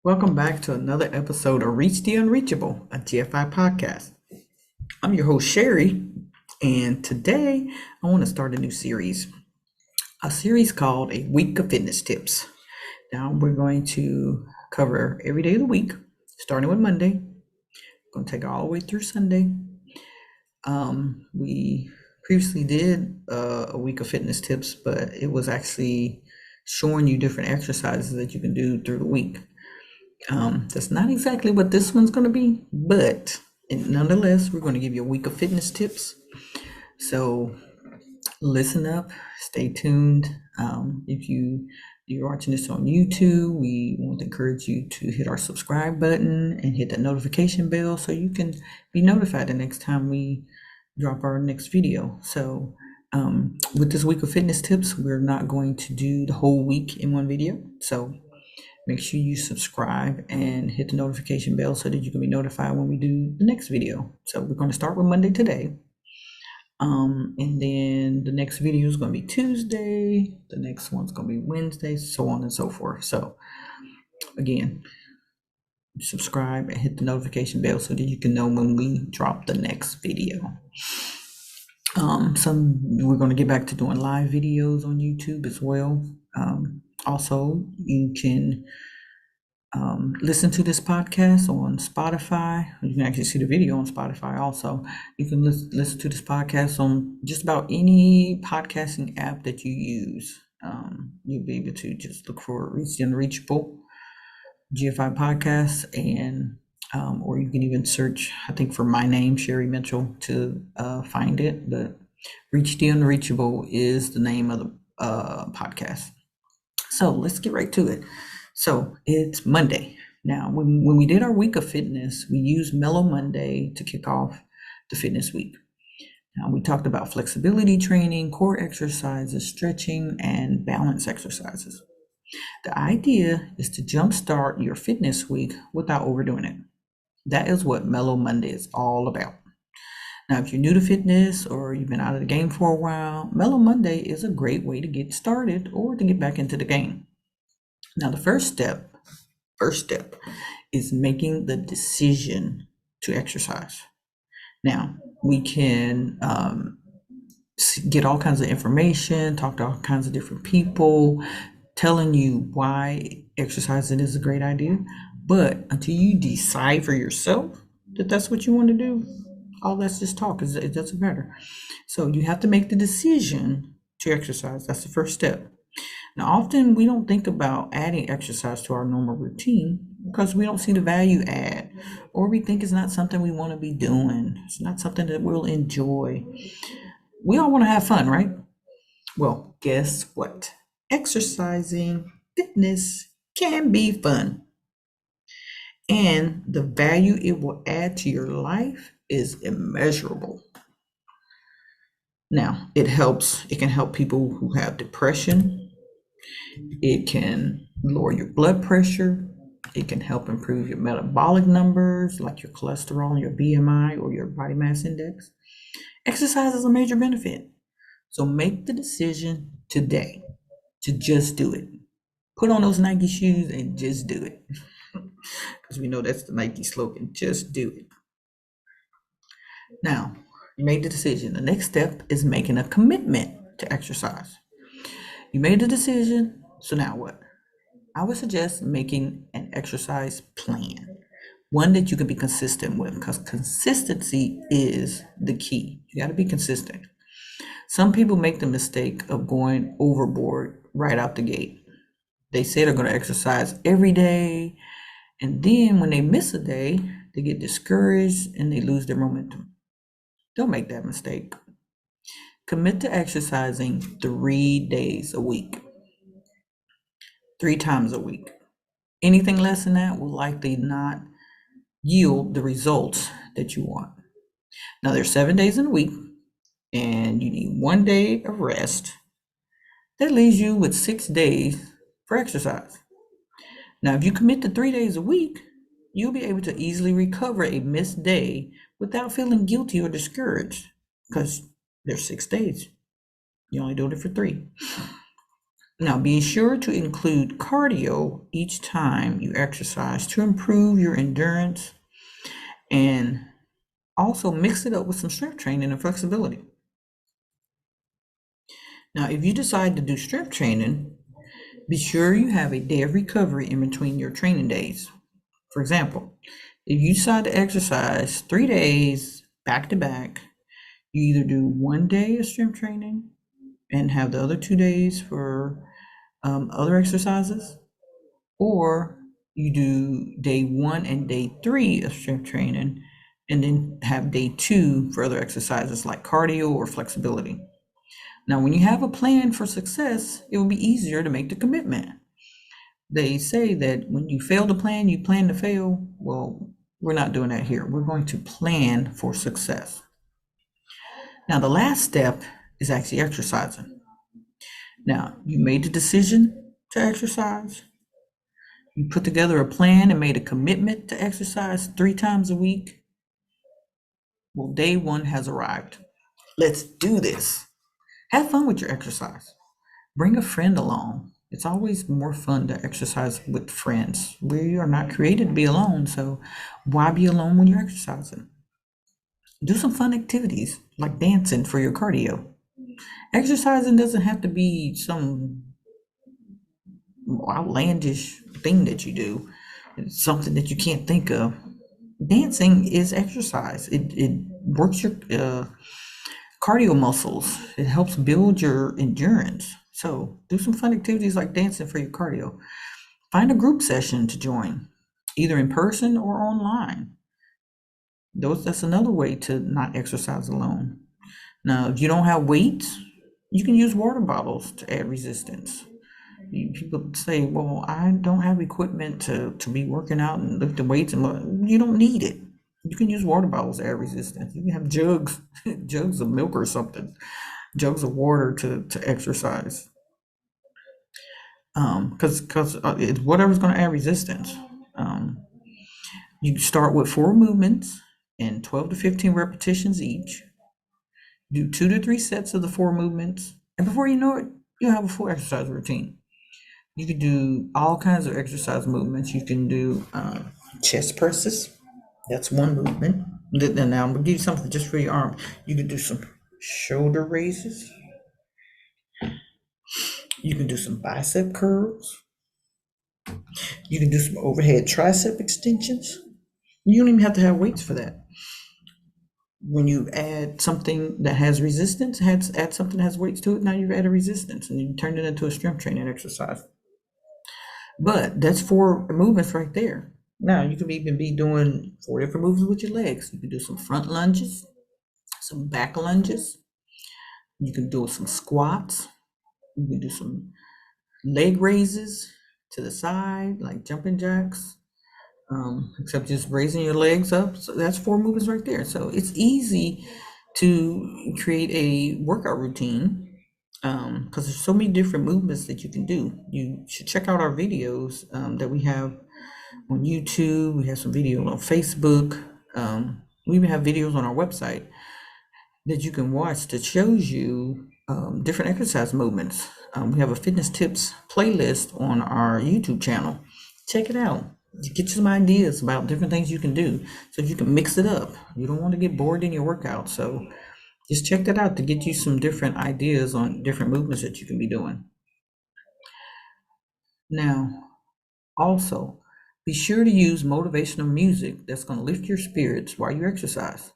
Welcome back to another episode of Reach the Unreachable, a GFI podcast. I'm your host, Sherry, and today I want to start a new series, a series called A Week of Fitness Tips. Now, we're going to cover every day of the week, starting with Monday. We're going to take it all the way through Sunday. We previously did a week of fitness tips, but it was actually showing you different exercises that you can do through the week. That's not exactly what this one's going to be, but nonetheless, we're going to give you a week of fitness tips. So listen up, stay tuned. If you're watching this on YouTube, we want to encourage you to hit our subscribe button and hit that notification bell so you can be notified the next time we drop our next video. So with this week of fitness tips, we're not going to do the whole week in one video. So make sure you subscribe and hit the notification bell so that you can be notified when we do the next video. So we're going to start with Monday today. And then the next video is going to be Tuesday. The next one's going to be Wednesday, so on and so forth. So again, subscribe and hit the notification bell so that you can know when we drop the next video. We're going to get back to doing live videos on YouTube as well. Also, you can listen to this podcast on Spotify. You can actually see the video on Spotify also. You can listen to this podcast on just about any podcasting app that you use. You'll be able to just look for Reach the Unreachable GFI podcast, and or you can even search, I think, for my name, Sherry Mitchell, to find it. But Reach the Unreachable is the name of the podcast. So let's get right to it. So it's Monday. Now, when we did our week of fitness, we used Mellow Monday to kick off the fitness week. Now, we talked about flexibility training, core exercises, stretching, and balance exercises. The idea is to jumpstart your fitness week without overdoing it. That is what Mellow Monday is all about. Now, if you're new to fitness or you've been out of the game for a while, Mellow Monday is a great way to get started or to get back into the game. Now, the first step is making the decision to exercise. Now, we can get all kinds of information, talk to all kinds of different people, telling you why exercising is a great idea. But until you decide for yourself that that's what you want to do, all that's just talk. It doesn't matter. So you have to make the decision to exercise. That's the first step. Now, often we don't think about adding exercise to our normal routine because we don't see the value add, or we think it's not something we want to be doing. It's not something that we'll enjoy. We all want to have fun, right? Well, guess what? Exercising, fitness can be fun. And the value it will add to your life is immeasurable. Now, it can help people who have depression. It can lower your blood pressure. It can help improve your metabolic numbers, like your cholesterol, your BMI, or your body mass index. Exercise is a major benefit. So make the decision today to just do it. Put on those Nike shoes and just do it. Because we know that's the Nike slogan, just do it. Now, you made the decision. The next step is making a commitment to exercise. You made the decision, so now what? I would suggest making an exercise plan, one that you can be consistent with, because consistency is the key. You got to be consistent. Some people make the mistake of going overboard right out the gate. They say they're going to exercise every day, and then when they miss a day, they get discouraged and they lose their momentum. Don't make that mistake. Commit to exercising 3 days a week, 3 times a week. Anything less than that will likely not yield the results that you want. Now, there's 7 days in a week, and you need 1 day of rest. That leaves you with 6 days for exercise. Now, if you commit to 3 days a week, you'll be able to easily recover a missed day without feeling guilty or discouraged, because there's 6 days. You only doing it for 3. Now, be sure to include cardio each time you exercise to improve your endurance, and also mix it up with some strength training and flexibility. Now, if you decide to do strength training, be sure you have a day of recovery in between your training days. For example, if you decide to exercise 3 days back to back, you either do one day of strength training and have the other 2 days for other exercises, or you do day one and day three of strength training and then have day two for other exercises like cardio or flexibility. Now, when you have a plan for success, it will be easier to make the commitment. They say that when you fail to plan, you plan to fail. Well, we're not doing that here. We're going to plan for success. Now, the last step is actually exercising. Now, you made the decision to exercise. You put together a plan and made a commitment to exercise 3 times a week. Well, day one has arrived. Let's do this. Have fun with your exercise. Bring a friend along. It's always more fun to exercise with friends. We are not created to be alone, so why be alone when you're exercising? Do some fun activities like dancing for your cardio. Exercising doesn't have to be some outlandish thing that you do. It's something that you can't think of. Dancing is exercise. It works your cardio muscles. It helps build your endurance. So do some fun activities like dancing for your cardio. Find a group session to join, either in person or online. That's another way to not exercise alone. Now, if you don't have weights, you can use water bottles to add resistance. People say, well, I don't have equipment to be working out and lifting weights, and you don't need it. You can use water bottles to add resistance. You can have jugs, jugs of milk or something, jugs of water to exercise. Because it's whatever's going to add resistance. Um, you start with 4 movements and 12 to 15 repetitions each. Do 2 to 3 sets of the 4 movements, and before you know it, you'll have a full exercise routine. You can do all kinds of exercise movements. You can do chest presses. That's one movement. Now I'm gonna give you something just for your arm. You can do some shoulder raises. You can do some bicep curls. You can do some overhead tricep extensions. You don't even have to have weights for that. When you add something that has resistance, add something that has weights to it, now you've added resistance and you turn it into a strength training exercise. But that's 4 movements right there. Now you could even be doing 4 different movements with your legs. You can do some front lunges, some back lunges. You can do some squats. You can do some leg raises to the side, like jumping jacks, except just raising your legs up. So that's 4 movements right there. So it's easy to create a workout routine because there's so many different movements that you can do. You should check out our videos that we have on YouTube. We have some videos on Facebook. We even have videos on our website that you can watch that shows you different exercise movements. We have a fitness tips playlist on our YouTube channel. Check it out. Get you some ideas about different things you can do so you can mix it up. You don't want to get bored in your workout. So just check that out to get you some different ideas on different movements that you can be doing. Now, also, be sure to use motivational music that's going to lift your spirits while you exercise.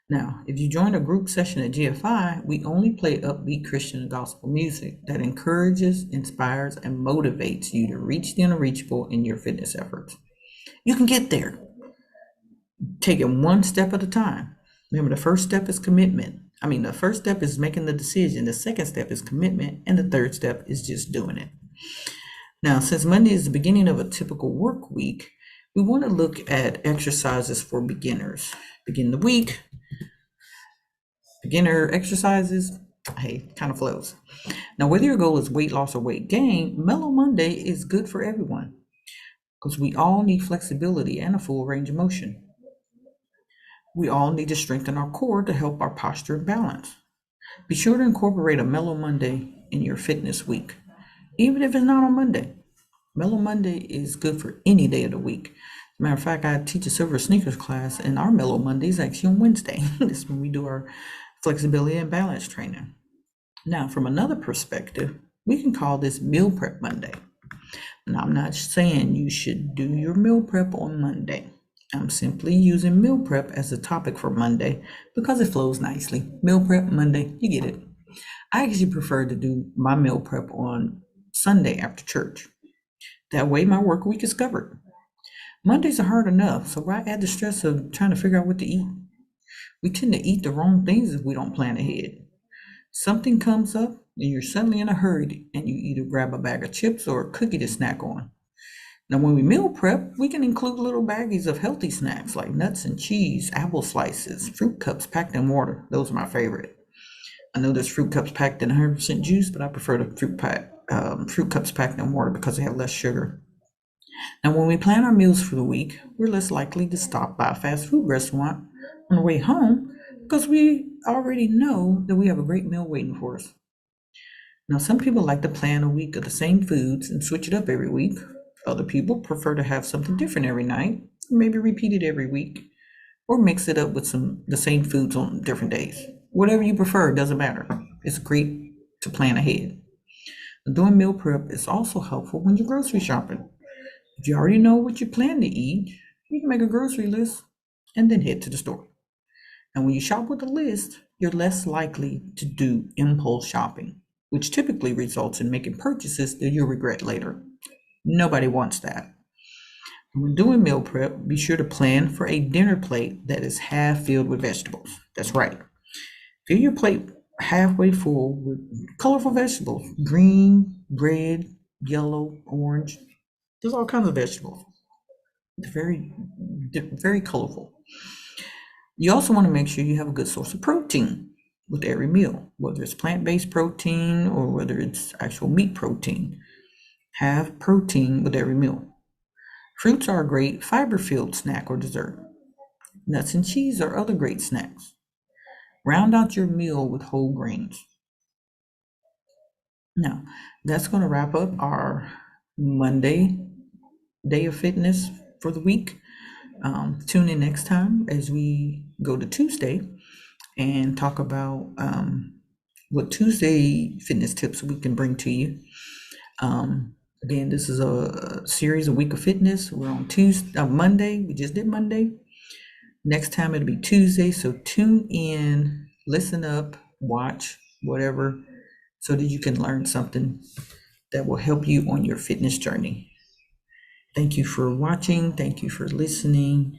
Now, if you join a group session at GFI, we only play upbeat Christian and gospel music that encourages, inspires, and motivates you to reach the unreachable in your fitness efforts. You can get there. Take it one step at a time. Remember, the first step is commitment. The first step is making the decision. The second step is commitment. And the third step is just doing it. Now, since Monday is the beginning of a typical work week, we want to look at exercises for beginners. Begin the week. Beginner exercises, hey, kind of flows. Now, whether your goal is weight loss or weight gain, Mellow Monday is good for everyone because we all need flexibility and a full range of motion. We all need to strengthen our core to help our posture and balance. Be sure to incorporate a Mellow Monday in your fitness week. even if it's not on Monday. Mellow Monday is good for any day of the week. As a matter of fact, I teach a Silver Sneakers class, and our Mellow Monday is actually on Wednesday. This is when we do our flexibility and balance training. Now, from another perspective, we can call this Meal Prep Monday. Now, I'm not saying you should do your meal prep on Monday. I'm simply using meal prep as a topic for Monday because it flows nicely. Meal prep Monday, you get it. I actually prefer to do my meal prep on Sunday after church. That way my work week is covered. Mondays are hard enough, so why add the stress of trying to figure out what to eat? We tend to eat the wrong things if we don't plan ahead. Something comes up and you're suddenly in a hurry and you either grab a bag of chips or a cookie to snack on. Now, when we meal prep, we can include little baggies of healthy snacks like nuts and cheese, apple slices, fruit cups packed in water. Those are my favorite. I know there's fruit cups packed in 100% juice, but I prefer the fruit cups packed in water because they have less sugar. Now, when we plan our meals for the week, we're less likely to stop by a fast food restaurant on the way home because we already know that we have a great meal waiting for us. Now, some people like to plan a week of the same foods and switch it up every week. Other people prefer to have something different every night, maybe repeat it every week, or mix it up with the same foods on different days. Whatever you prefer, it doesn't matter. It's great to plan ahead. Doing meal prep is also helpful when you're grocery shopping. If you already know what you plan to eat, you can make a grocery list and then head to the store. And when you shop with a list, you're less likely to do impulse shopping, which typically results in making purchases that you'll regret later. Nobody wants that. When doing meal prep, be sure to plan for a dinner plate that is half filled with vegetables. That's right. Fill your plate halfway full with colorful vegetables: green, red, yellow, orange. There's all kinds of vegetables. They're very colorful. You also want to make sure you have a good source of protein with every meal, whether it's plant-based protein or whether it's actual meat protein. Have protein with every meal. Fruits are a great fiber-filled snack or dessert. Nuts and cheese are other great snacks. Round out your meal with whole grains. Now, that's going to wrap up our Monday day of fitness for the week. Tune in next time as we go to Tuesday and talk about what Tuesday fitness tips we can bring to you. Again, this is a series, a week of fitness. We're on Monday. We just did Monday. Next time it'll be Tuesday. So tune in, listen up, watch, whatever, so that you can learn something that will help you on your fitness journey. Thank you for watching. Thank you for listening.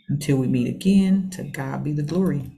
Until we meet again, to God be the glory.